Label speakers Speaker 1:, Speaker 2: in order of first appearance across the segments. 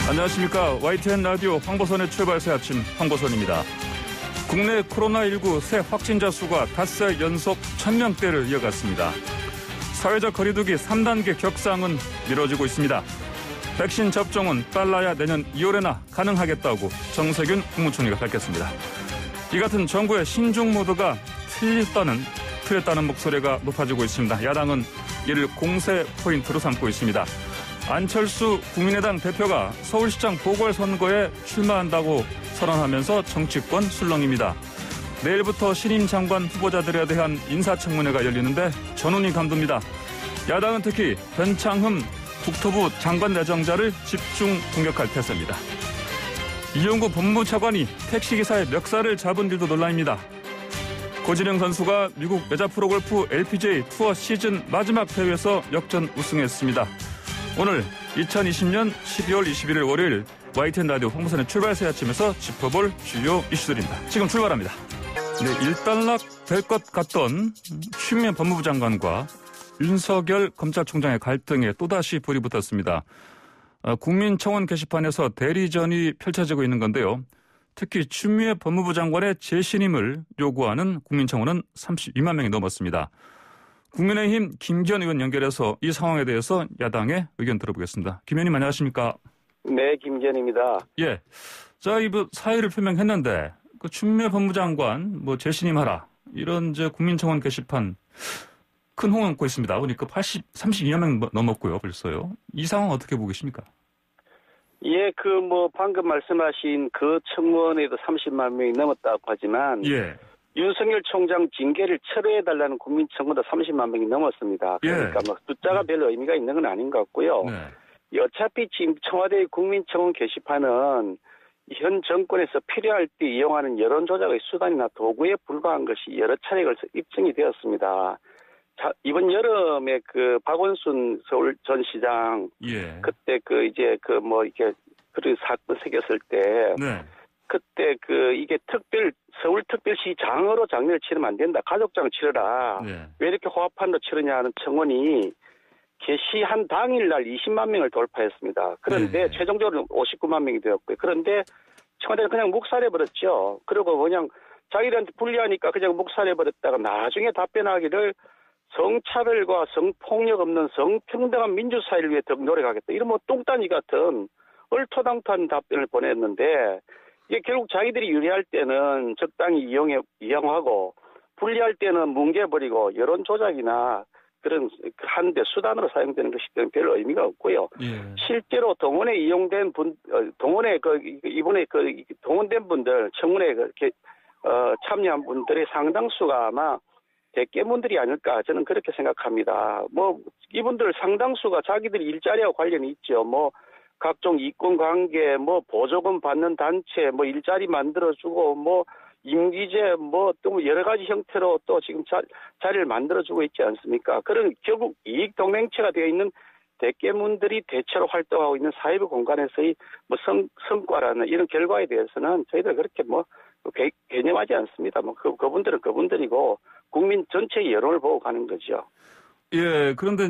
Speaker 1: 안녕하십니까. YTN 라디오 황보선의 출발새 아침 황보선입니다. 국내 코로나19 새 확진자 수가 닷새 연속 1000명대를 이어갔습니다. 사회적 거리두기 3단계 격상은 미뤄지고 있습니다. 백신 접종은 빨라야 내년 2월에나 가능하겠다고 정세균 국무총리가 밝혔습니다. 이 같은 정부의 신중 모드가 틀렸다는 목소리가 높아지고 있습니다. 야당은 이를 공세 포인트로 삼고 있습니다. 안철수 국민의당 대표가 서울시장 보궐선거에 출마한다고 선언하면서 정치권 술렁입니다. 내일부터 신임 장관 후보자들에 대한 인사청문회가 열리는데 전운이 감돕니다. 야당은 특히 변창흠 국토부 장관 내정자를 집중 공격할 태세입니다. 이용구 법무차관이 택시기사의 멱살을 잡은 일도 논란입니다. 고진영 선수가 미국 여자 프로골프 LPGA 투어 시즌 마지막 대회에서 역전 우승했습니다. 오늘 2020년 12월 21일 월요일 YTN 라디오 황보선의 출발새 아침에서 짚어볼 주요 이슈들입니다. 지금 출발합니다. 네, 일단락 될 것 같던 추미애 법무부 장관과 윤석열 검찰총장의 갈등에 또다시 불이 붙었습니다. 국민청원 게시판에서 대리전이 펼쳐지고 있는 건데요. 특히 추미애 법무부 장관의 재신임을 요구하는 국민청원은 32만 명이 넘었습니다. 국민의힘 김기현 의원 연결해서 이 상황에 대해서 야당의 의견 들어보겠습니다. 김 의원님 안녕하십니까?
Speaker 2: 네, 김기현입니다.
Speaker 1: 예. 자, 이 사의를 표명했는데 그 추미애 법무부 장관 재신임하라 이런 국민청원 게시판 큰 호응 얻고 있습니다. 보니까 32만 명 넘었고요, 벌써요. 이 상황 어떻게 보고 계십니까?
Speaker 2: 예, 방금 말씀하신 그 청원에도 30만 명이 넘었다고 하지만,
Speaker 1: 예.
Speaker 2: 윤석열 총장 징계를 철회해달라는 국민청원도 30만 명이 넘었습니다. 그러니까 숫자가 별로 의미가 있는 건 아닌 것 같고요.
Speaker 1: 네.
Speaker 2: 어차피 지금 청와대의 국민청원 게시판은 현 정권에서 필요할 때 이용하는 여론조작의 수단이나 도구에 불과한 것이 여러 차례 걸쳐 입증이 되었습니다. 자, 이번 여름에 박원순 서울 전 시장,
Speaker 1: 예.
Speaker 2: 그때 이렇게 사건 생겼을 때,
Speaker 1: 네.
Speaker 2: 그때 이게 서울특별시장으로 장례를 치르면 안 된다. 가족장 치르라.
Speaker 1: 네.
Speaker 2: 왜 이렇게 호합판도 치르냐 하는 청원이 게시한 당일날 20만 명을 돌파했습니다. 그런데
Speaker 1: 네.
Speaker 2: 최종적으로 59만 명이 되었고요. 그런데 청와대는 그냥 묵살해버렸죠. 그리고 그냥 자기들한테 불리하니까 그냥 묵살해버렸다가 나중에 답변하기를 성차별과 성폭력 없는 성평등한 민주사회를 위해 더 노력하겠다. 이런 똥단지 같은 얼토당토한 답변을 보냈는데 이게 결국 자기들이 유리할 때는 적당히 이용하고 불리할 때는 뭉개버리고 여론 조작이나 그런 하는데 수단으로 사용되는 것이 별 의미가 없고요.
Speaker 1: 예.
Speaker 2: 실제로 동원에 이용된 이번에 동원된 분들 청문회에 참여한 분들의 상당수가 아마 대깨문들이 아닐까 저는 그렇게 생각합니다. 이분들 상당수가 자기들이 일자리와 관련이 있죠. 각종 이권관계, 보조금 받는 단체, 일자리 만들어주고, 임기제, 또 여러 가지 형태로 또 지금 자리를 만들어주고 있지 않습니까? 그런 결국 이익동맹체가 되어 있는 대깨문들이 대체로 활동하고 있는 사회부 공간에서의 성과라는 이런 결과에 대해서는 저희들 그렇게 개념하지 않습니다. 그분들은 그분들이고 국민 전체의 여론을 보고 가는 거죠.
Speaker 1: 예, 그런데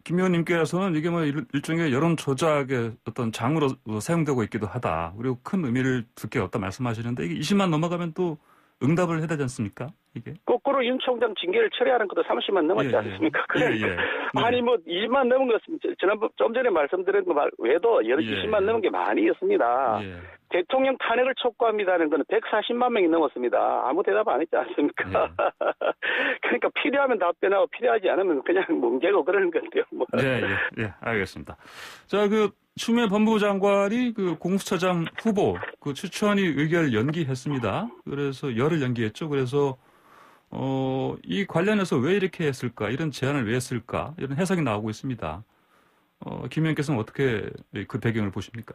Speaker 1: 김 의원님께서는 이게 일종의 여론 조작의 어떤 장으로 사용되고 있기도 하다. 그리고 큰 의미를 둘 게 없다 말씀하시는데 이게 20만 넘어가면 또 응답을 해야 되지 않습니까? 이게.
Speaker 2: 거꾸로 윤 총장 징계를 철회하는 것도 30만 넘었지 않습니까? 그러니까
Speaker 1: 네.
Speaker 2: 아니 20만 넘은 것은 좀 전에 말씀드린 거 외에도 20만 넘은 게 많이 있습니다.
Speaker 1: 예.
Speaker 2: 대통령 탄핵을 촉구합니다는 거는 140만 명이 넘었습니다. 아무 대답 안 했지 않습니까?
Speaker 1: 예.
Speaker 2: 그러니까 필요하면 답변하고 필요하지 않으면 그냥 뭉개고 그러는 건데요.
Speaker 1: 예, 알겠습니다. 자, 추미애 법무부 장관이 공수처장 후보 추천위 의결 연기했습니다. 그래서 열흘 연기했죠. 그래서 이 관련해서 왜 이렇게 했을까? 이런 제안을 왜 했을까? 이런 해석이 나오고 있습니다. 김 의원께서는 어떻게 그 배경을 보십니까?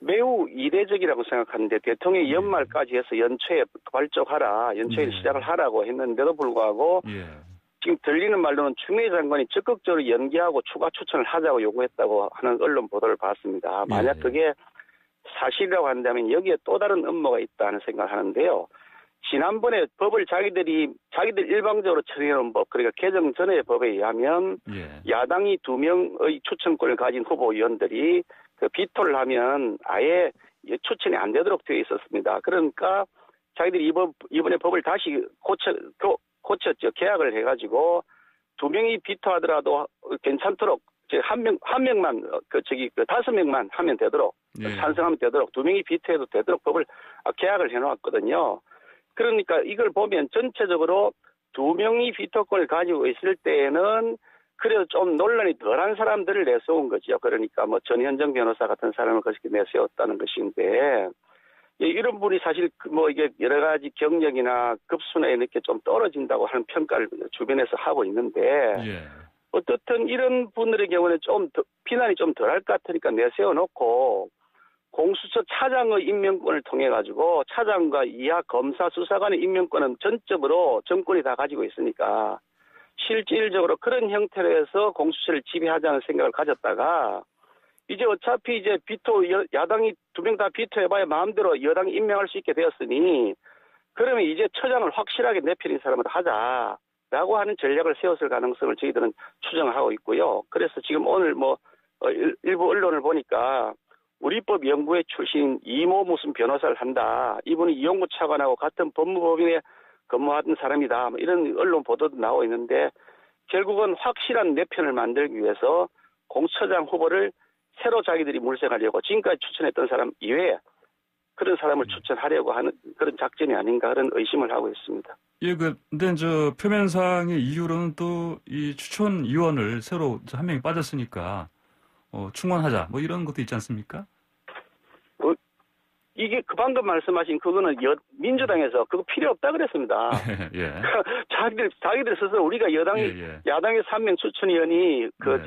Speaker 2: 매우 이례적이라고 생각하는데 대통령이 연말까지 해서 연초에 발족하라, 연초에 시작을 하라고 했는데도 불구하고 지금 들리는 말로는 추미애 장관이 적극적으로 연기하고 추가 추천을 하자고 요구했다고 하는 언론 보도를 봤습니다. 만약 그게 사실이라고 한다면 여기에 또 다른 음모가 있다는 생각을 하는데요. 지난번에 법을 자기들 일방적으로 처리해놓은 법, 그러니까 개정 전의 법에 의하면 야당이 2명의 추천권을 가진 후보위원들이 그 비토를 하면 아예 추천이 안 되도록 되어 있었습니다. 그러니까 자기들이 이번에 법을 다시 고쳤죠. 계약을 해가지고 2명이 비토하더라도 괜찮도록 한 명만 5명만 하면 되도록 찬성하면 되도록 2명이 비토해도 되도록 법을 계약을 해놓았거든요. 그러니까 이걸 보면 전체적으로 2명이 비토권을 가지고 있을 때에는 그래도 좀 논란이 덜한 사람들을 내세운 거죠. 그러니까 뭐 전현정 변호사 같은 사람을 그렇게 내세웠다는 것인데 이런 분이 사실 뭐 이게 여러 가지 경력이나 급수나 이렇게 좀 떨어진다고 하는 평가를 주변에서 하고 있는데
Speaker 1: 예.
Speaker 2: 어떻든 이런 분들의 경우는 좀 비난이 좀 덜할 것 같으니까 내세워놓고 공수처 차장의 임명권을 통해 가지고 차장과 이하 검사 수사관의 임명권은 전적으로 정권이 다 가지고 있으니까 실질적으로 그런 형태로 해서 공수처를 지배하자는 생각을 가졌다가 이제 어차피 이제 야당이 2명 다 비토해봐야 마음대로 여당이 임명할 수 있게 되었으니 그러면 이제 처장을 확실하게 내편인 사람으로 하자라고 하는 전략을 세웠을 가능성을 저희들은 추정하고 있고요. 그래서 지금 오늘 일부 언론을 보니까 우리법 연구회 출신 이모 무슨 변호사를 한다. 이분이 이용구 차관하고 같은 법무법인에 근무하던 사람이다. 이런 언론 보도도 나오고 있는데 결국은 확실한 내편을 만들기 위해서 공수처장 후보를 새로 자기들이 물색하려고 지금까지 추천했던 사람 이외에 그런 사람을 추천하려고 하는 그런 작전이 아닌가 그런 의심을 하고 있습니다.
Speaker 1: 예, 근데 표면상의 이유로는 또 이 추천위원을 새로 한 명이 빠졌으니까 충원하자 이런 것도 있지 않습니까?
Speaker 2: 이게 방금 말씀하신 그거는 민주당에서 그거 필요 없다 그랬습니다.
Speaker 1: 예.
Speaker 2: 자기들 스스로 우리가 야당의 3명 추천위원이 그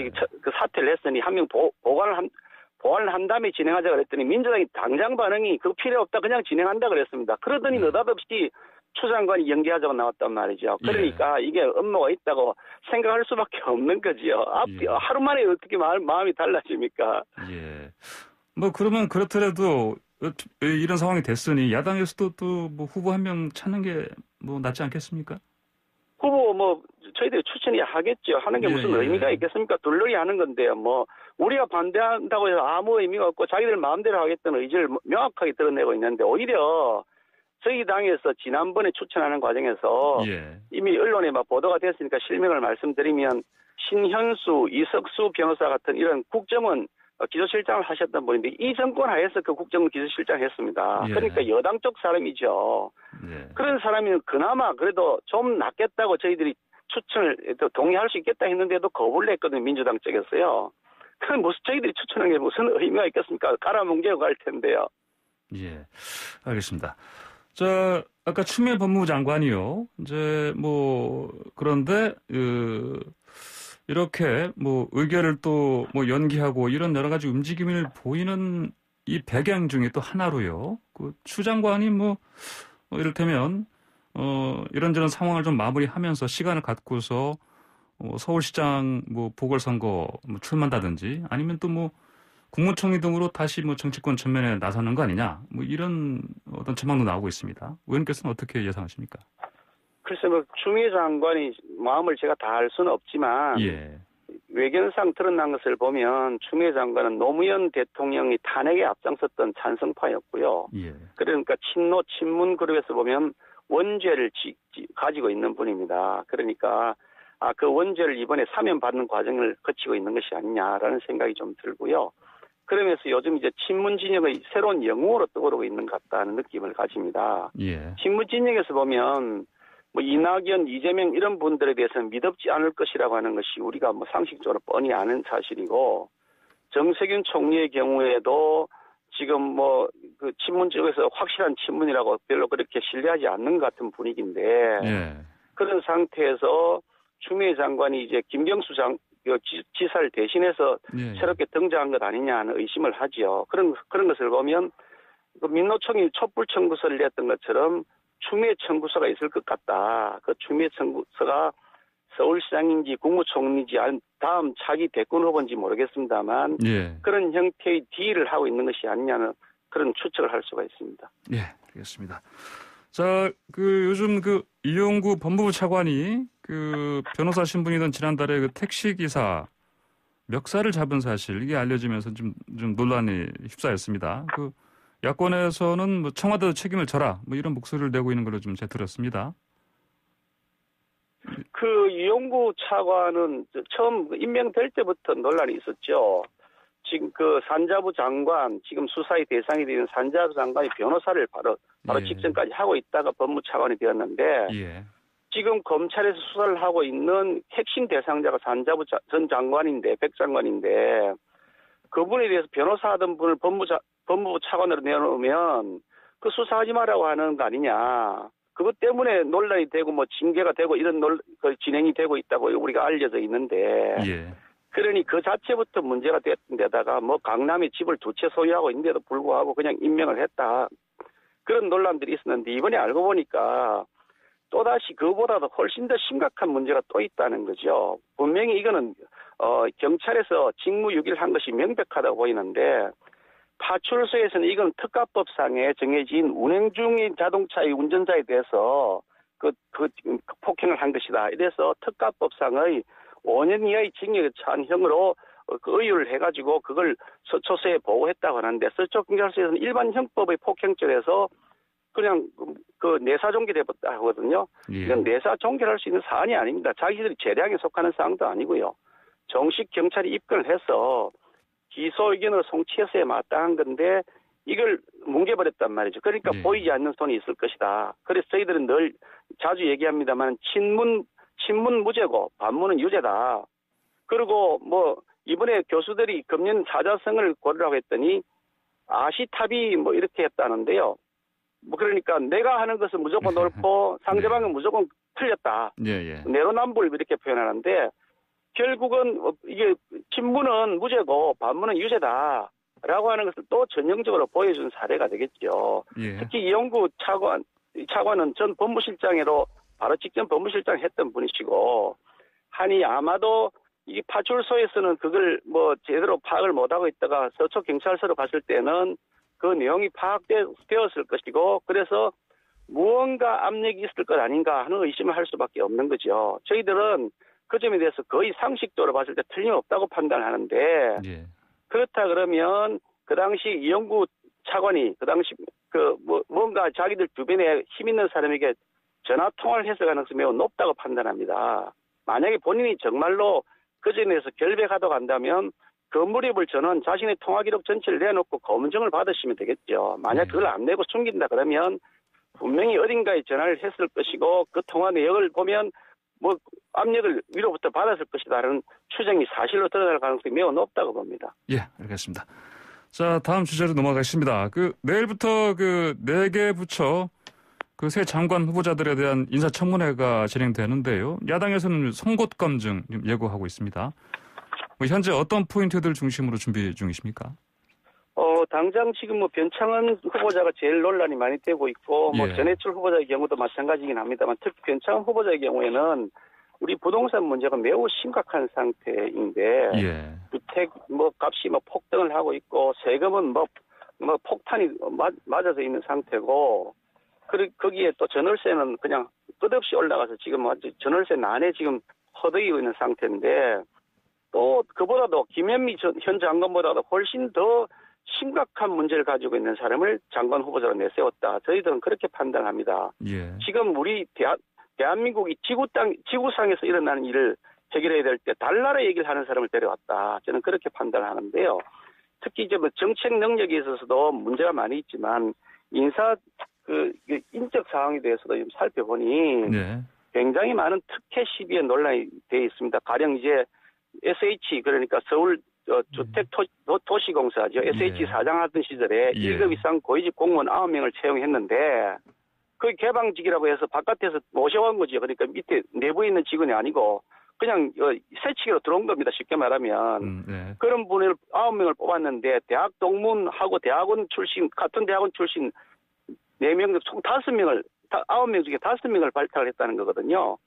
Speaker 2: 사퇴를 했으니 한 명 보완을 한 다음에 진행하자 그랬더니 민주당이 당장 반응이 그거 필요 없다 그냥 진행한다 그랬습니다. 그러더니 느닷없이 추 장관이 연기하자고 나왔단 말이죠. 그러니까 이게 업무가 있다고 생각할 수밖에 없는 거지요. 하루 만에 어떻게 마음이 달라집니까?
Speaker 1: 예. 그러면 그렇더라도 이런 상황이 됐으니 야당에서도 또 후보 한 명 찾는 게 낫지 않겠습니까?
Speaker 2: 후보 저희들이 추천이 하겠죠. 하는 게 무슨 의미가 있겠습니까? 둘러리 하는 건데요. 우리가 반대한다고 해서 아무 의미가 없고 자기들 마음대로 하겠다는 의지를 명확하게 드러내고 있는데 오히려 저희 당에서 지난번에 추천하는 과정에서 이미 언론에 보도가 됐으니까 실명을 말씀드리면 신현수, 이석수 변호사 같은 이런 국정원 기조실장을 하셨던 분인데 이 정권 하에서 그 국정원 기조실장 했습니다. 그러니까 여당 쪽 사람이죠. 그런 사람이 그나마 그래도 좀 낫겠다고 저희들이 추천을 동의할 수 있겠다 했는데도 거부를 했거든요. 민주당 쪽에서요. 그럼 저희들이 추천한 게 무슨 의미가 있겠습니까? 깔아뭉개고 갈 텐데요.
Speaker 1: 예, 알겠습니다. 아까 추미애 법무부 장관이요. 이제 그런데 이렇게 의결을 또 연기하고 이런 여러 가지 움직임을 보이는 이 배경 중에 또 하나로요. 추 장관이 이를테면 이런저런 상황을 좀 마무리하면서 시간을 갖고서 서울시장 보궐선거 출마한다든지 아니면 또 국무총리 등으로 다시 정치권 전면에 나서는 거 아니냐 이런 어떤 전망도 나오고 있습니다. 의원께서는 어떻게 예상하십니까?
Speaker 2: 글쎄 추미애 장관이 마음을 제가 다 알 수는 없지만 외견상 드러난 것을 보면 추미애 장관은 노무현 대통령이 탄핵에 앞장섰던 찬성파였고요. 그러니까 친노 친문 그룹에서 보면 원죄를 가지고 있는 분입니다. 그러니까 그 원죄를 이번에 사면받는 과정을 거치고 있는 것이 아니냐라는 생각이 좀 들고요. 그러면서 요즘 이제 친문 진영의 새로운 영웅으로 떠오르고 있는 것 같다는 느낌을 가집니다. 친문 진영에서 보면 이낙연, 이재명 이런 분들에 대해서는 믿업지 않을 것이라고 하는 것이 우리가 상식적으로 뻔히 아는 사실이고 정세균 총리의 경우에도 지금 그 친문 쪽에서 확실한 친문이라고 별로 그렇게 신뢰하지 않는 것 같은 분위기인데 그런 상태에서 추미애 장관이 이제 김경수 지사를 대신해서 새롭게 등장한 것 아니냐 하는 의심을 하지요. 그런 것을 보면 민노총이 촛불 청구서를 냈던 것처럼 추미애 청구서가 있을 것 같다. 그 추미애 청구서가 서울시장인지 국무총리인지 다음 차기 대권 후보인지 모르겠습니다만 그런 형태의 딜을 하고 있는 것이 아니냐는 그런 추측을 할 수가 있습니다.
Speaker 1: 예, 알겠습니다. 요즘 이용구 법무부 차관이 변호사 신분이던 지난달에 택시기사 멱살을 잡은 사실 이게 알려지면서 좀 논란이 휩싸였습니다. 그 야권에서는 뭐 청와대도 책임을 져라 뭐 이런 목소리를 내고 있는 걸로 좀 제가 들었습니다.
Speaker 2: 그 이용구 차관은 처음 임명될 때부터 논란이 있었죠. 지금 그 산자부 장관, 지금 수사의 대상이 되는 산자부 장관이 변호사를 바로
Speaker 1: 예.
Speaker 2: 직전까지 하고 있다가 법무차관이 되었는데
Speaker 1: 예.
Speaker 2: 지금 검찰에서 수사를 하고 있는 핵심 대상자가 산자부 전 장관인데, 백 장관인데 그분에 대해서 변호사 하던 분을 법무부 차관으로 내놓으면 그 수사하지 말라고 하는 거 아니냐. 그것 때문에 논란이 되고 뭐 징계가 되고 이런 진행이 되고 있다고 우리가 알려져 있는데
Speaker 1: 예.
Speaker 2: 그러니 그 자체부터 문제가 됐던 데다가 뭐 강남에 집을 두 채 소유하고 있는데도 불구하고 그냥 임명을 했다. 그런 논란들이 있었는데 이번에 알고 보니까 또다시 그보다도 훨씬 더 심각한 문제가 또 있다는 거죠. 분명히 이거는 경찰에서 직무유기를 한 것이 명백하다고 보이는데 파출소에서는 이건 특가법상에 정해진 운행 중인 자동차의 운전자에 대해서 그 폭행을 한 것이다. 이래서 특가법상의 5년 이하의 징역에 처한 형으로 그 의율을 해가지고 그걸 서초서에 보고했다고 하는데 서초경찰서에서는 일반 형법의 폭행죄에서 그냥 그 내사종결해봤다 하거든요.
Speaker 1: 예.
Speaker 2: 이건 내사종결할 수 있는 사안이 아닙니다. 자기들이 재량에 속하는 사항도 아니고요. 정식 경찰이 입건을 해서 기소 의견으로 송치해서야 마땅한 건데 이걸 뭉개버렸단 말이죠. 그러니까
Speaker 1: 예.
Speaker 2: 보이지 않는 손이 있을 것이다. 그래서 저희들은 늘 자주 얘기합니다만 친문 무죄고 반문은 유죄다. 그리고 뭐 이번에 교수들이 금년 사자성을 고르라고 했더니 아시탑이 뭐 이렇게 했다는데요. 뭐 그러니까 내가 하는 것은 무조건 옳고 상대방은 무조건 틀렸다.
Speaker 1: 예.
Speaker 2: 내로남불 이렇게 표현하는데 결국은 이게 친문은 무죄고 반문은 유죄다라고 하는 것을 또 전형적으로 보여준 사례가 되겠죠.
Speaker 1: 예.
Speaker 2: 특히 이용구 차관은 전 법무실장으로 바로 직전 법무실장 했던 분이시고 하니 아마도 이 파출소에서는 그걸 뭐 제대로 파악을 못하고 있다가 서초 경찰서로 갔을 때는 그 내용이 파악되었을 것이고 그래서 무언가 압력이 있을 것 아닌가 하는 의심을 할 수밖에 없는 거죠. 저희들은 그 점에 대해서 거의 상식적으로 봤을 때 틀림없다고 판단하는데
Speaker 1: 예.
Speaker 2: 그렇다 그러면 그 당시 이용구 차관이 그 당시 뭔가 자기들 주변에 힘 있는 사람에게 전화 통화를 했을 가능성이 매우 높다고 판단합니다. 만약에 본인이 정말로 그 점에 대해서 결백하다고 한다면 그 무렵을 저는 자신의 통화 기록 전체를 내놓고 검증을 받으시면 되겠죠. 만약 그걸 안 내고 숨긴다 그러면 분명히 어딘가에 전화를 했을 것이고 그 통화 내역을 보면 뭐 압력을 위로부터 받았을 것이다라는 추정이 사실로 드러날 가능성이 매우 높다고 봅니다.
Speaker 1: 예, 알겠습니다. 자, 다음 주제로 넘어가겠습니다. 내일부터 4개 부처 새 장관 후보자들에 대한 인사청문회가 진행되는데요. 야당에서는 송곳 검증 예고하고 있습니다. 현재 어떤 포인트들 중심으로 준비 중이십니까?
Speaker 2: 당장 지금 변창흠 후보자가 제일 논란이 많이 되고 있고,
Speaker 1: 예.
Speaker 2: 전해철 후보자의 경우도 마찬가지긴 합니다만, 특히 변창흠 후보자의 경우에는 우리 부동산 문제가 매우 심각한 상태인데,
Speaker 1: 예.
Speaker 2: 주택 값이 폭등을 하고 있고, 세금은 폭탄이 맞아져 있는 상태고, 거기에 또 전월세는 그냥 끝없이 올라가서 지금 전월세 난에 지금 허덕이고 있는 상태인데, 또 그보다도 김현미 현 장관보다도 훨씬 더 심각한 문제를 가지고 있는 사람을 장관 후보자로 내세웠다. 저희들은 그렇게 판단합니다.
Speaker 1: 예.
Speaker 2: 지금 우리 대한민국이 지구상에서 일어나는 일을 해결해야 될 때 달나라 얘기를 하는 사람을 데려왔다. 저는 그렇게 판단하는데요. 특히 이제 정책 능력에 있어서도 문제가 많이 있지만 인적 사항에 대해서도 좀 살펴보니
Speaker 1: 네.
Speaker 2: 굉장히 많은 특혜 시비에 논란이 되어 있습니다. 가령 이제 SH 그러니까 서울 주택 도시공사죠. SH 사장하던 시절에 1급 이상 고위직 공무원 9명을 채용했는데 그 개방직이라고 해서 바깥에서 모셔온 거죠. 그러니까 밑에 내부에 있는 직원이 아니고 그냥 새치기로 들어온 겁니다. 쉽게 말하면.
Speaker 1: 네.
Speaker 2: 그런 분을 9명을 뽑았는데 대학 동문하고 같은 대학원 출신 4명, 총 5명을, 9명 중에 5명을 발탁을 했다는 거거든요.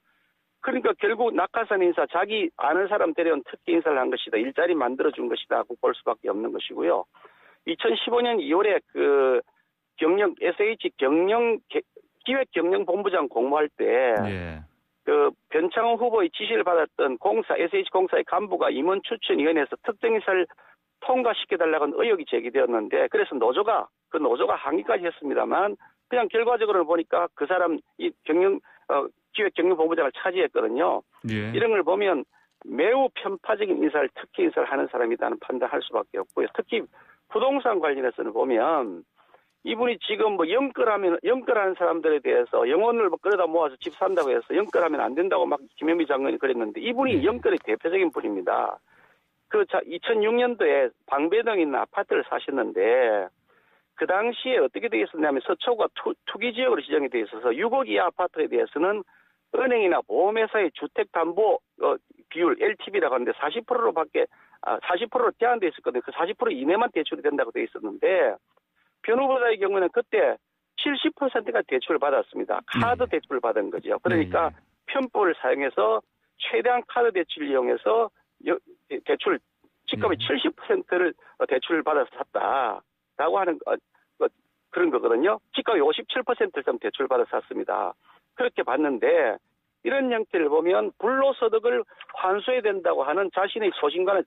Speaker 2: 그러니까 결국 낙하산 인사, 자기 아는 사람 데려온 특혜 인사를 한 것이다. 일자리 만들어준 것이다. 볼 수밖에 없는 것이고요. 2015년 2월에 SH 기획경영본부장 공모할 때, 그 변창흠 후보의 지시를 받았던 공사 SH공사의 간부가 임원 추천위원회에서 특정 인사를 통과시켜달라는 의혹이 제기되었는데 그래서 노조가 항의까지 했습니다만 그냥 결과적으로 보니까 그 사람 이 기획경영본부장을 차지했거든요.
Speaker 1: 예.
Speaker 2: 이런 걸 보면 매우 편파적인 인사를 특혜 인사를 하는 사람이라는 판단할 수밖에 없고요. 특히 부동산 관련해서는 보면 이분이 지금 뭐 영끌하는 사람들에 대해서 영혼을 끌어다 모아서 집 산다고 해서 영끌하면 안 된다고 막 김현미 장관이 그랬는데 이분이 영끌의 대표적인 분입니다. 2006년도에 방배동에 있는 아파트를 사셨는데 그 당시에 어떻게 되어 있었냐면 서초구가 투기 지역으로 지정이 되어 있어서 6억 이하 아파트에 대해서는 은행이나 보험회사의 주택담보 비율 LTV라고 하는데 40%로 제한되어 있었거든요. 그 40% 이내만 대출이 된다고 되어 있었는데 변 후보자의 경우는 그때 70%가 대출을 받았습니다. 카드 대출을 받은 거죠. 그러니까 편법을 사용해서 최대한 카드 대출을 이용해서 대출 직급의 70%를 대출을 받아서 샀다라고 하는 그런 거거든요. 직급의 57%를 좀 대출을 받아서 샀습니다. 그렇게 봤는데 이런 형태를 보면 불로소득을 환수해야 된다고 하는 자신의 소신과는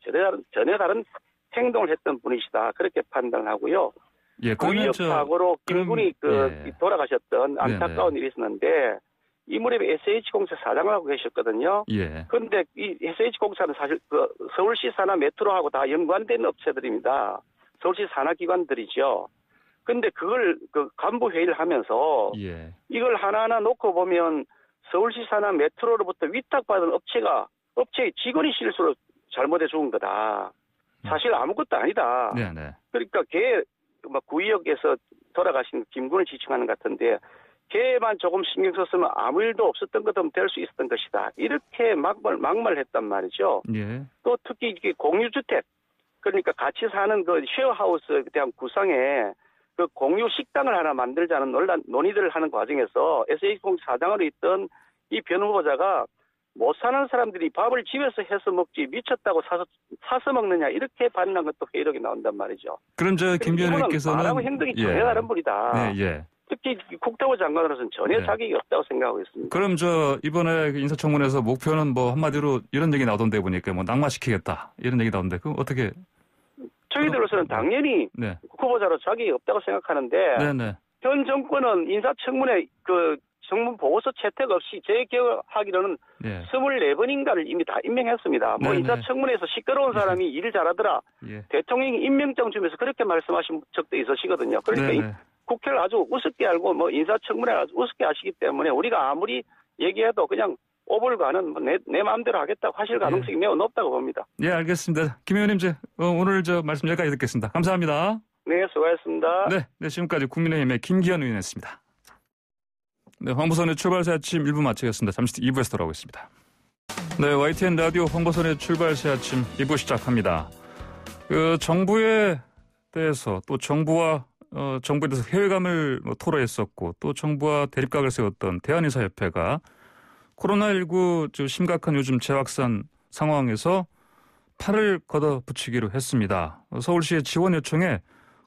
Speaker 2: 전혀 다른 행동을 했던 분이시다. 그렇게 판단을 하고요.
Speaker 1: 예,
Speaker 2: 고의력 사고로 김군이 돌아가셨던 안타까운 일이 있었는데 이 무렵에 SH공사 사장을 하고 계셨거든요.
Speaker 1: 예.
Speaker 2: 그런데 이 SH공사는 사실 서울시 산하 메트로하고 다 연관된 업체들입니다. 서울시 산하 기관들이죠. 근데 그걸 간부 회의를 하면서 이걸 하나하나 놓고 보면 서울시 산하 메트로로부터 위탁받은 업체의 직원이 실수로 잘못해 죽은 거다. 사실 아무것도 아니다.
Speaker 1: 네네.
Speaker 2: 그러니까 구의역에서 돌아가신 김군을 지칭하는 것 같은데 걔만 조금 신경 썼으면 아무 일도 없었던 것처럼 될 수 있었던 것이다. 이렇게 막말했단 말이죠.
Speaker 1: 예.
Speaker 2: 또 특히 이게 공유주택, 그러니까 같이 사는 그 쉐어하우스에 대한 구상에 그 공유 식당을 하나 만들자는 논의들을 하는 과정에서 SH공사 사장으로 있던 이 변 후보자가 못 사는 사람들이 밥을 집에서 해서 먹지 미쳤다고 사서 먹느냐 이렇게 반응한 것도 회의록에 나온단 말이죠.
Speaker 1: 그럼 김 의원님께서는
Speaker 2: 말하고 행동이 전혀 다른 분이다. 특히 국토부 장관으로서는 전혀 자격이 없다고 생각하고 있습니다.
Speaker 1: 그럼 이번에 인사청문회에서 목표는 뭐 한마디로 이런 얘기 나오던데 보니까 뭐 낙마시키겠다 이런 얘기 나오는데 그럼 어떻게?
Speaker 2: 저희들로서는 당연히 후보자로 자격이 없다고 생각하는데 현 정권은 인사청문회 정문 보고서 채택 없이 제 기억하기로는 24번인가를 이미 다 임명했습니다. 인사청문회에서 시끄러운 사람이 일 잘하더라. 대통령이 임명장 주면서 그렇게 말씀하신 적도 있으시거든요. 그러니까 국회를 아주 우습게 알고 인사청문회를 아주 우습게 아시기 때문에 우리가 아무리 얘기해도 그냥 오불가는 내 마음대로 하겠다고 하실 가능성이 매우 높다고 봅니다.
Speaker 1: 예, 알겠습니다. 김 의원님 오늘 말씀 여기까지 듣겠습니다. 감사합니다.
Speaker 2: 네, 수고하셨습니다.
Speaker 1: 네, 지금까지 국민의힘의 김기현 의원이었습니다. 네, 황보선의 출발새 아침 1부 마치겠습니다. 잠시 뒤 2부에서 돌아오겠습니다. 네, YTN 라디오 황보선의 출발새 아침 2부 시작합니다. 정부에 대해서 또 정부에 대해서 회의감을 토로했었고 또 정부와 대립각을 세웠던 대한의사협회가 코로나19 심각한 요즘 재확산 상황에서 팔을 걷어붙이기로 했습니다. 서울시의 지원 요청에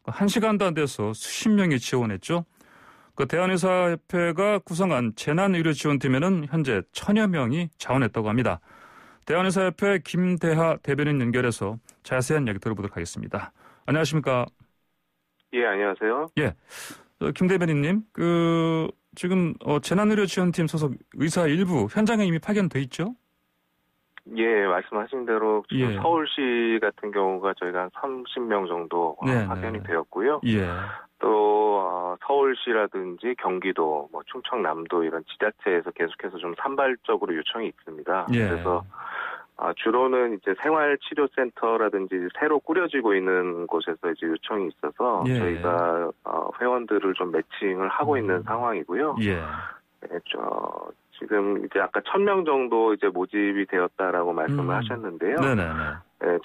Speaker 1: 1시간도 안 돼서 수십 명이 지원했죠. 대한의사협회가 구성한 재난의료지원팀에는 현재 1000여 명이 자원했다고 합니다. 대한의사협회 김대하 대변인 연결해서 자세한 이야기 들어보도록 하겠습니다. 안녕하십니까?
Speaker 3: 예, 안녕하세요.
Speaker 1: 예, 김 대변인님, 지금 재난의료지원팀 소속 의사 일부 현장에 이미 파견돼 있죠?
Speaker 3: 예, 말씀하신 대로 지금 서울시 같은 경우가 저희가 한 30명 정도 파견이 되었고요. 또 서울시라든지 경기도, 충청남도 이런 지자체에서 계속해서 좀 산발적으로 요청이 있습니다. 그래서 주로는 이제 생활치료센터라든지 새로 꾸려지고 있는 곳에서 이제 요청이 있어서 저희가 회원들을 좀 매칭을 하고 있는 상황이고요. 지금 이제 아까 1000명 정도 이제 모집이 되었다라고 말씀을 하셨는데요.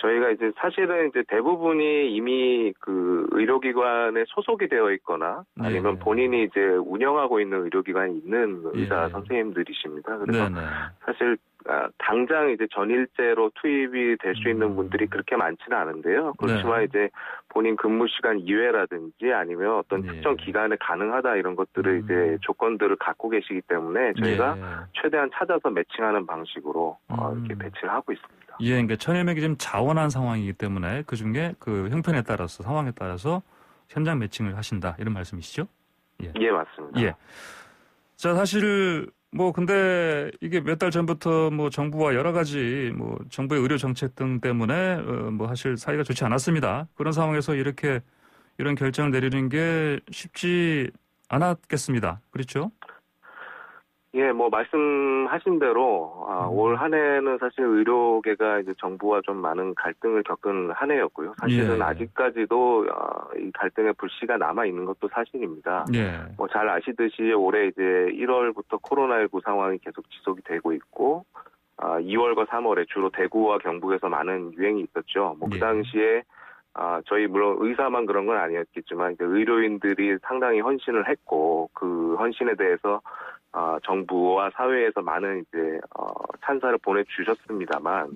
Speaker 3: 저희가 이제 사실은 이제 대부분이 이미 그 의료기관에 소속이 되어 있거나 아니면 본인이 이제 운영하고 있는 의료기관이 있는 의사 선생님들이십니다. 그래서 사실 당장 이제 전일제로 투입이 될 수 있는 분들이 그렇게 많지는 않은데요. 그렇지만 네. 이제 본인 근무 시간 이외라든지 아니면 어떤 특정 기간에 가능하다 이런 것들을 이제 조건들을 갖고 계시기 때문에 저희가 최대한 찾아서 매칭하는 방식으로 이렇게 배치를 하고 있습니다.
Speaker 1: 예, 그러니까 1000여 명이 지금 자원한 상황이기 때문에 그 중에 그 형편에 따라서 상황에 따라서 현장 매칭을 하신다 이런 말씀이시죠?
Speaker 3: 예, 맞습니다.
Speaker 1: 예. 자, 사실 근데 이게 몇 달 전부터 정부와 여러 가지 정부의 의료 정책 등 때문에 사실 사이가 좋지 않았습니다. 그런 상황에서 이런 결정을 내리는 게 쉽지 않았겠습니다. 그렇죠?
Speaker 3: 예, 말씀하신 대로 올 한 해는 사실 의료계가 이제 정부와 좀 많은 갈등을 겪은 한 해였고요. 사실은 아직까지도 이 갈등의 불씨가 남아 있는 것도 사실입니다. 잘 아시듯이 올해 이제 1월부터 코로나19 상황이 계속 지속이 되고 있고 2월과 3월에 주로 대구와 경북에서 많은 유행이 있었죠. 그 당시에 저희 물론 의사만 그런 건 아니었겠지만 이제 의료인들이 상당히 헌신을 했고 그 헌신에 대해서 정부와 사회에서 많은 이제 찬사를 보내주셨습니다만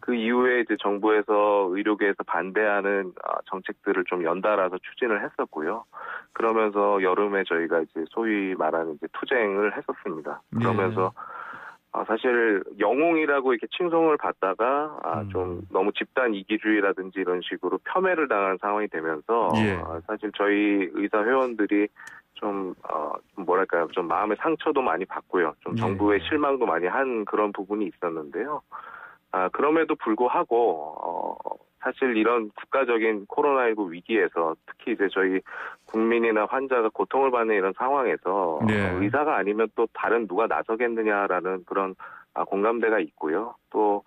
Speaker 3: 그 이후에 이제 정부에서 의료계에서 반대하는 정책들을 좀 연달아서 추진을 했었고요. 그러면서 여름에 저희가 이제 소위 말하는 이제 투쟁을 했었습니다. 그러면서 사실 영웅이라고 이렇게 칭송을 받다가 좀 너무 집단 이기주의라든지 이런 식으로 폄훼를 당하는 상황이 되면서 사실 저희 의사 회원들이 좀 좀 마음의 상처도 많이 받고요. 좀 정부의 실망도 많이 한 그런 부분이 있었는데요. 그럼에도 불구하고 사실 이런 국가적인 코로나19 위기에서 특히 이제 저희 국민이나 환자가 고통을 받는 이런 상황에서 의사가 아니면 또 다른 누가 나서겠느냐라는 그런 공감대가 있고요. 또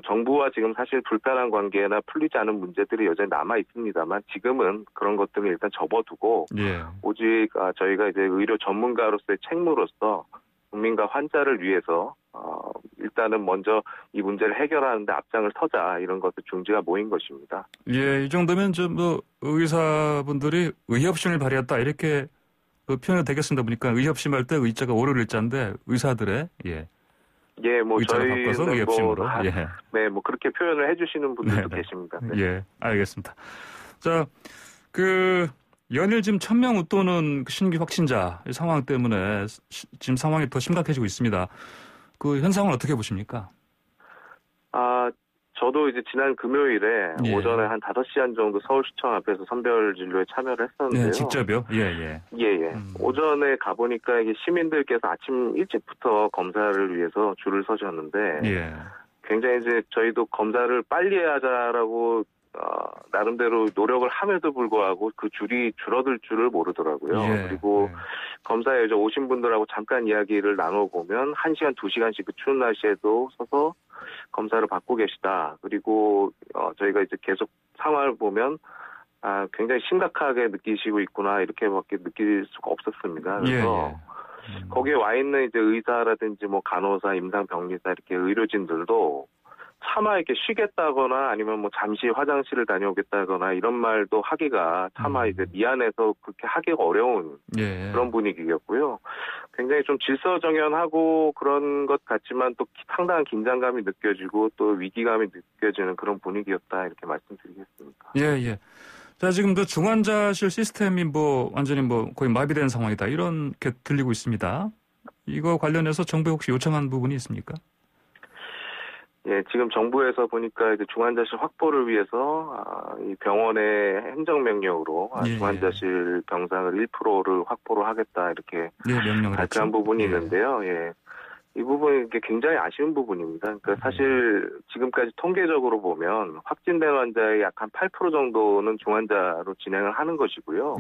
Speaker 3: 정부와 지금 사실 불편한 관계나 풀리지 않은 문제들이 여전히 남아 있습니다만 지금은 그런 것들을 일단 접어두고 오직 저희가 이제 의료 전문가로서의 책무로서 국민과 환자를 위해서 일단은 먼저 이 문제를 해결하는데 앞장을 서자 이런 것도 중지가 모인 것입니다.
Speaker 1: 예, 이 정도면 의사분들이 의협심을 발휘했다 이렇게 표현이 되겠습니다. 보니까 의협심할 때 의자가 오를 의자인데 의사들의
Speaker 3: 저희는
Speaker 1: 의협심으로
Speaker 3: 그렇게 표현을 해주시는 분들도 계십니다.
Speaker 1: 예, 알겠습니다. 자, 연일 지금 1000명 웃도는 신규 확진자 상황 때문에 지금 상황이 더 심각해지고 있습니다. 그 현상을 어떻게 보십니까?
Speaker 3: 저도 이제 지난 금요일에 오전에 한 5시 한 정도 서울시청 앞에서 선별 진료에 참여를 했었는데요.
Speaker 1: 직접요?
Speaker 3: 오전에 가보니까 이게 시민들께서 아침 일찍부터 검사를 위해서 줄을 서셨는데 굉장히 이제 저희도 검사를 빨리 하자라고 나름대로 노력을 함에도 불구하고 그 줄이 줄어들 줄을 모르더라고요. 그리고 검사에 이제 오신 분들하고 잠깐 이야기를 나눠보면 1시간, 2시간씩 그 추운 날씨에도 서서 검사를 받고 계시다. 그리고 저희가 이제 계속 상황을 보면 굉장히 심각하게 느끼시고 있구나 이렇게밖에 느낄 수가 없었습니다. 그래서 거기에 와 있는 이제 의사라든지 간호사, 임상병리사 이렇게 의료진들도 차마 이렇게 쉬겠다거나 아니면 잠시 화장실을 다녀오겠다거나 이런 말도 하기가 차마 이제 미안해서 그렇게 하기가 어려운 그런 분위기였고요. 굉장히 좀 질서정연하고 그런 것 같지만 또 상당한 긴장감이 느껴지고 또 위기감이 느껴지는 그런 분위기였다 이렇게 말씀드리겠습니다.
Speaker 1: 자, 지금 중환자실 시스템이 완전히 거의 마비된 상황이다 이렇게 들리고 있습니다. 이거 관련해서 정부에 혹시 요청한 부분이 있습니까?
Speaker 3: 지금 정부에서 보니까 이제 중환자실 확보를 위해서 이 병원의 행정명령으로 중환자실 병상을 1%를 확보를 하겠다 이렇게 발표한 부분이 있는데요. 이 부분이 굉장히 아쉬운 부분입니다. 그러니까 사실 지금까지 통계적으로 보면 확진된 환자의 약 한 8% 정도는 중환자로 진행을 하는 것이고요.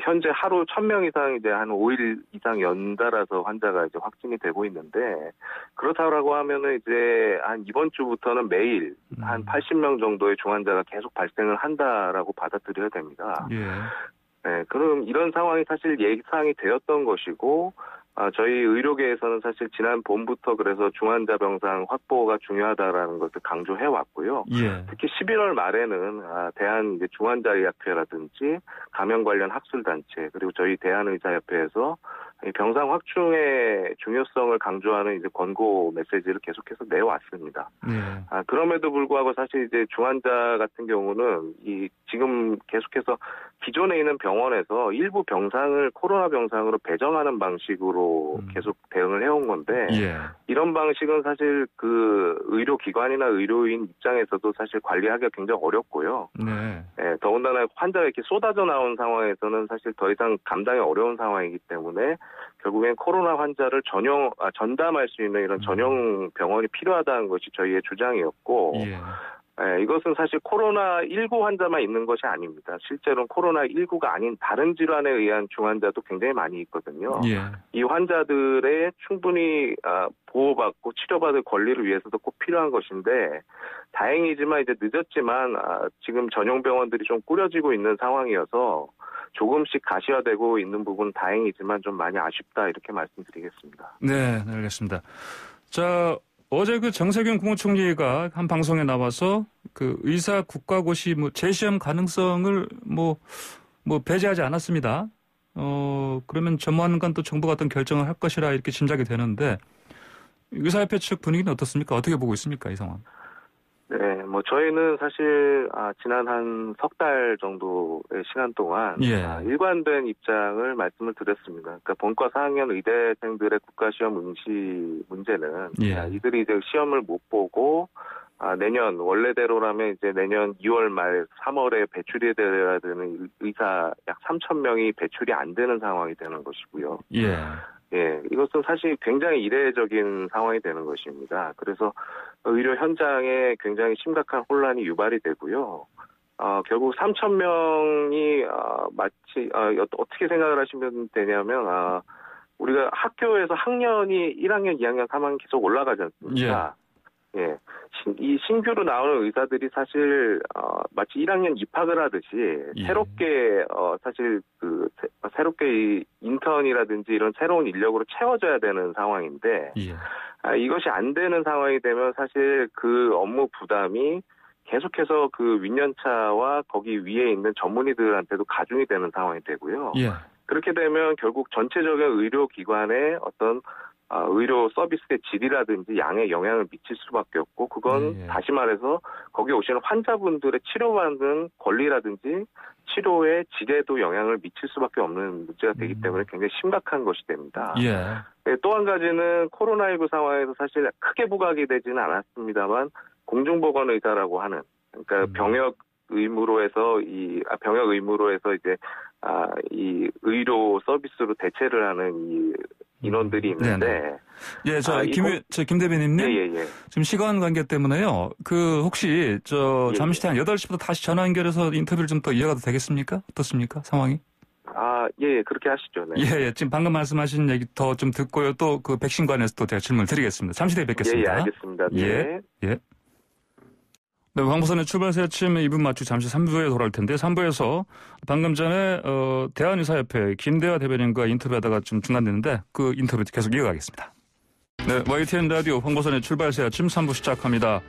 Speaker 3: 현재 하루 1000명 이상 이제 한 5일 이상 연달아서 환자가 이제 확진이 되고 있는데 그렇다고 하면은 이제 한 이번 주부터는 매일 한 80명 정도의 중환자가 계속 발생을 한다라고 받아들여야 됩니다. 그럼 이런 상황이 사실 예상이 되었던 것이고 저희 의료계에서는 사실 지난 봄부터 그래서 중환자 병상 확보가 중요하다라는 것을 강조해 왔고요. 특히 11월 말에는 대한 이제 중환자의학회라든지 감염 관련 학술단체 그리고 저희 대한의사협회에서 병상 확충의 중요성을 강조하는 이제 권고 메시지를 계속해서 내왔습니다. 그럼에도 불구하고 사실 이제 중환자 같은 경우는 지금 계속해서 기존에 있는 병원에서 일부 병상을 코로나 병상으로 배정하는 방식으로 계속 대응을 해온 건데 이런 방식은 사실 그 의료기관이나 의료인 입장에서도 사실 관리하기가 굉장히 어렵고요. 더군다나 환자가 이렇게 쏟아져 나온 상황에서는 사실 더 이상 감당이 어려운 상황이기 때문에 결국엔 코로나 환자를 전담할 수 있는 이런 전용 병원이 필요하다는 것이 저희의 주장이었고 이것은 사실 코로나19 환자만 있는 것이 아닙니다. 실제로는 코로나19가 아닌 다른 질환에 의한 중환자도 굉장히 많이 있거든요. 이 환자들의 충분히 보호받고 치료받을 권리를 위해서도 꼭 필요한 것인데 다행이지만 이제 늦었지만 지금 전용 병원들이 좀 꾸려지고 있는 상황이어서 조금씩 가시화되고 있는 부분은 다행이지만 좀 많이 아쉽다 이렇게 말씀드리겠습니다.
Speaker 1: 네, 알겠습니다. 자, 어제 그 정세균 국무총리가 한 방송에 나와서 그 의사 국가고시 재시험 가능성을 배제하지 않았습니다. 그러면 전무하는 또 정부가 어떤 결정을 할 것이라 이렇게 짐작이 되는데 의사협회 측 분위기는 어떻습니까? 어떻게 보고 있습니까, 이 상황?
Speaker 3: 네, 저희는 사실 지난 한 석 달 정도의 시간 동안 일관된 입장을 말씀을 드렸습니다. 그러니까 본과 4학년 의대생들의 국가시험 응시 문제는 이들이 이제 시험을 못 보고 내년 원래대로라면 이제 내년 2월 말 3월에 배출이 되어야 되는 의사 약 3,000명이 배출이 안 되는 상황이 되는 것이고요. 이것은 사실 굉장히 이례적인 상황이 되는 것입니다. 그래서 의료 현장에 굉장히 심각한 혼란이 유발이 되고요. 결국 3,000명이 마치 어떻게 생각을 하시면 되냐면 우리가 학교에서 학년이 1학년, 2학년, 3학년 계속 올라가지 않습니까? 이 신규로 나오는 의사들이 사실 마치 1학년 입학을 하듯이 새롭게 사실 새롭게 이 인턴이라든지 이런 새로운 인력으로 채워져야 되는 상황인데 이것이 안 되는 상황이 되면 사실 그 업무 부담이 계속해서 그 윗연차와 거기 위에 있는 전문의들한테도 가중이 되는 상황이 되고요. 그렇게 되면 결국 전체적인 의료기관의 어떤 의료 서비스의 질이라든지 양에 영향을 미칠 수밖에 없고 그건 다시 말해서 거기 오시는 환자분들의 치료받는 권리라든지 치료의 질에도 영향을 미칠 수밖에 없는 문제가 되기 때문에 굉장히 심각한 것이 됩니다. 또 한 가지는 코로나19 상황에서 사실 크게 부각이 되지는 않았습니다만 공중보건의사라고 하는 그러니까 병역 의무로 해서 이제 이 의료 서비스로 대체를 하는 이 인원들이 있는데
Speaker 1: 김 대변인님 지금 시간 관계 때문에요. 혹시 잠시 한 8시부터 다시 전화 연결해서 인터뷰를 좀 더 이어가도 되겠습니까? 어떻습니까? 상황이?
Speaker 3: 그렇게 하시죠. 네.
Speaker 1: 지금 방금 말씀하신 얘기 더 좀 듣고요. 또 그 백신 관해서 또 제가 질문을 드리겠습니다. 잠시 뒤에 뵙겠습니다.
Speaker 3: 알겠습니다.
Speaker 1: 네, 황보선의 출발새 아침 2분 맞추 잠시 3부에 돌아올 텐데 3부에서 방금 전에 대한의사협회 김대하 대변인과 인터뷰하다가 좀 중단됐는데 그 인터뷰 계속 이어가겠습니다. 네, YTN 라디오 황보선의 출발새 아침 3부 시작합니다.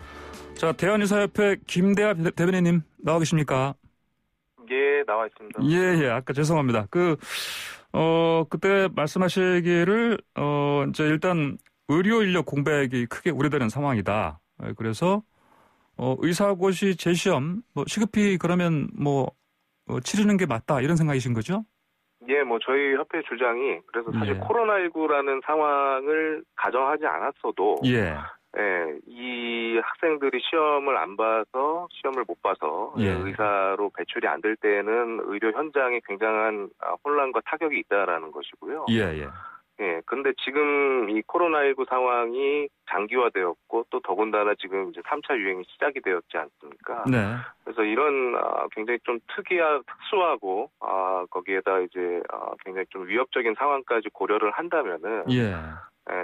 Speaker 1: 자, 대한의사협회 김대하 대변인님 나와 계십니까?
Speaker 3: 나와 있습니다.
Speaker 1: 아까 죄송합니다. 그때 말씀하시기를 이제 일단 의료 인력 공백이 크게 우려되는 상황이다. 그래서 의사고시 재시험 시급히 그러면 치르는 게 맞다 이런 생각이신 거죠?
Speaker 3: 저희 협회 주장이 그래서 사실 코로나19라는 상황을 가정하지 않았어도 이 학생들이 시험을 못 봐서 의사로 배출이 안 될 때는 의료 현장에 굉장한 혼란과 타격이 있다라는 것이고요. 그런데 지금 이 코로나19 상황이 장기화되었고 또 더군다나 지금 이제 3차 유행이 시작이 되었지 않습니까? 그래서 이런 굉장히 좀 특수하고 거기에다 이제 굉장히 좀 위협적인 상황까지 고려를 한다면은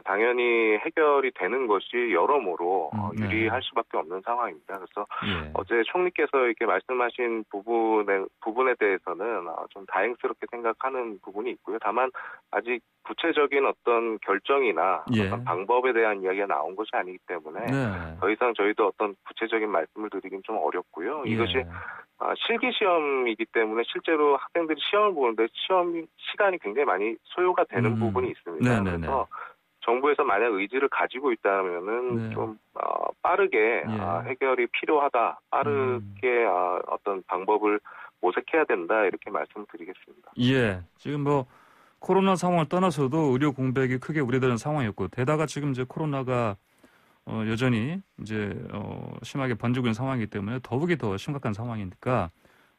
Speaker 3: 당연히 해결이 되는 것이 여러모로 유리할 수밖에 없는 상황입니다. 그래서 어제 총리께서 이렇게 말씀하신 부분에 대해서는 좀 다행스럽게 생각하는 부분이 있고요. 다만 아직 구체적인 어떤 결정이나 어떤 방법에 대한 이야기가 나온 것이 아니기 때문에 더 이상 저희도 어떤 구체적인 말씀을 드리긴 좀 어렵고요. 이것이 실기 시험이기 때문에 실제로 학생들이 시험을 보는데 시험 시간이 굉장히 많이 소요가 되는 부분이 있습니다. 그래서 정부에서 만약 의지를 가지고 있다면은 좀 빠르게 해결이 필요하다, 빠르게 어떤 방법을 모색해야 된다 이렇게 말씀드리겠습니다.
Speaker 1: 예, 지금 뭐 코로나 상황을 떠나서도 의료 공백이 크게 우려되는 상황이었고, 게다가 지금 이제 코로나가 여전히 이제 심하게 번지고 있는 상황이기 때문에 더욱이 더 심각한 상황이니까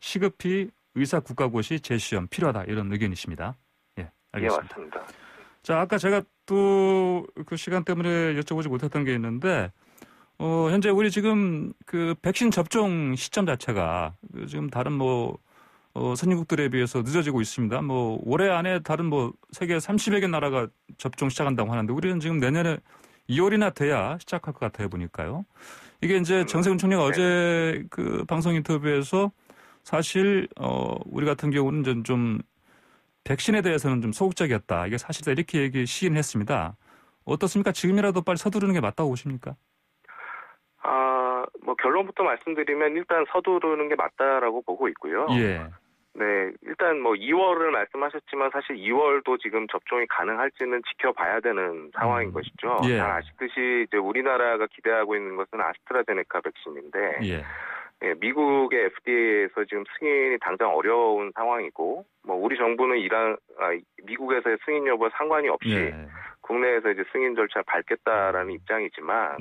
Speaker 1: 시급히 의사 국가고시 재시험 필요하다 이런 의견이십니다. 예, 알겠습니다.
Speaker 3: 예, 맞습니다.
Speaker 1: 자, 아까 제가 또 그 시간 때문에 여쭤보지 못했던 게 있는데, 현재 우리 지금 그 백신 접종 시점 자체가 지금 다른 선진국들에 비해서 늦어지고 있습니다. 올해 안에 다른 세계 30여 개 나라가 접종 시작한다고 하는데, 우리는 지금 내년에 2월이나 돼야 시작할 것 같아요, 보니까요. 이게 이제 정세균 총리가 어제 그 방송 인터뷰에서 사실, 우리 같은 경우는 좀 백신에 대해서는 좀 소극적이었다. 이게 사실이다. 이렇게 시인했습니다. 어떻습니까? 지금이라도 빨리 서두르는 게 맞다고 보십니까?
Speaker 3: 결론부터 말씀드리면 일단 서두르는 게 맞다라고 보고 있고요.
Speaker 1: 예.
Speaker 3: 네, 일단 2월을 말씀하셨지만 사실 2월도 지금 접종이 가능할지는 지켜봐야 되는 상황인 것이죠.
Speaker 1: 예.
Speaker 3: 잘 아시듯이 이제 우리나라가 기대하고 있는 것은 아스트라제네카 백신인데, 미국의 FDA에서 지금 승인이 당장 어려운 상황이고, 우리 정부는 미국에서의 승인 여부와 상관이 없이 국내에서 이제 승인 절차 밟겠다라는 입장이지만,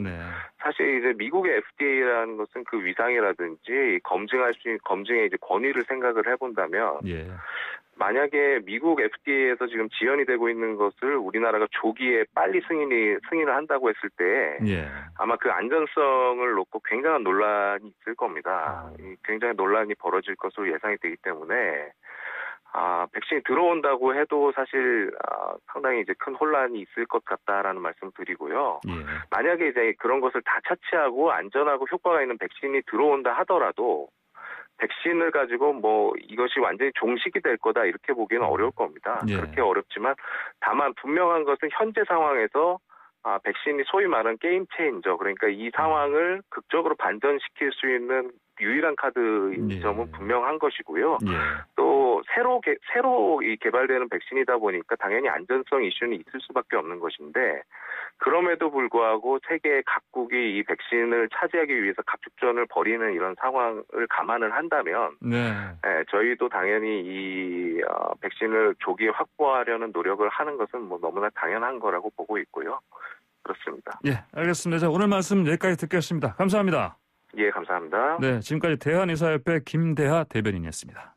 Speaker 3: 사실 이제 미국의 FDA라는 것은 그 위상이라든지 검증의 이제 권위를 생각을 해본다면, 만약에 미국 FDA에서 지금 지연이 되고 있는 것을 우리나라가 조기에 빨리 승인을 한다고 했을 때 아마 그 안전성을 놓고 굉장한 논란이 있을 겁니다. 굉장히 논란이 벌어질 것으로 예상이 되기 때문에 백신이 들어온다고 해도 사실 상당히 이제 큰 혼란이 있을 것 같다라는 말씀 드리고요. 만약에 이제 그런 것을 다 차치하고 안전하고 효과가 있는 백신이 들어온다 하더라도 백신을 가지고 이것이 완전히 종식이 될 거다 이렇게 보기는 어려울 겁니다. 그렇게 어렵지만 다만 분명한 것은 현재 상황에서 백신이 소위 말하는 게임 체인저, 그러니까 이 상황을 극적으로 반전시킬 수 있는 유일한 카드인 점은 분명한 것이고요. 또 새로 개발되는 백신이다 보니까 당연히 안전성 이슈는 있을 수밖에 없는 것인데, 그럼에도 불구하고 세계 각국이 이 백신을 차지하기 위해서 갑축전을 벌이는 이런 상황을 감안을 한다면 저희도 당연히 이 백신을 조기에 확보하려는 노력을 하는 것은 너무나 당연한 거라고 보고 있고요. 그렇습니다.
Speaker 1: 예, 알겠습니다. 자, 오늘 말씀 여기까지 듣겠습니다. 감사합니다.
Speaker 3: 예, 감사합니다.
Speaker 1: 네, 지금까지 대한의사협회 김대하 대변인이었습니다.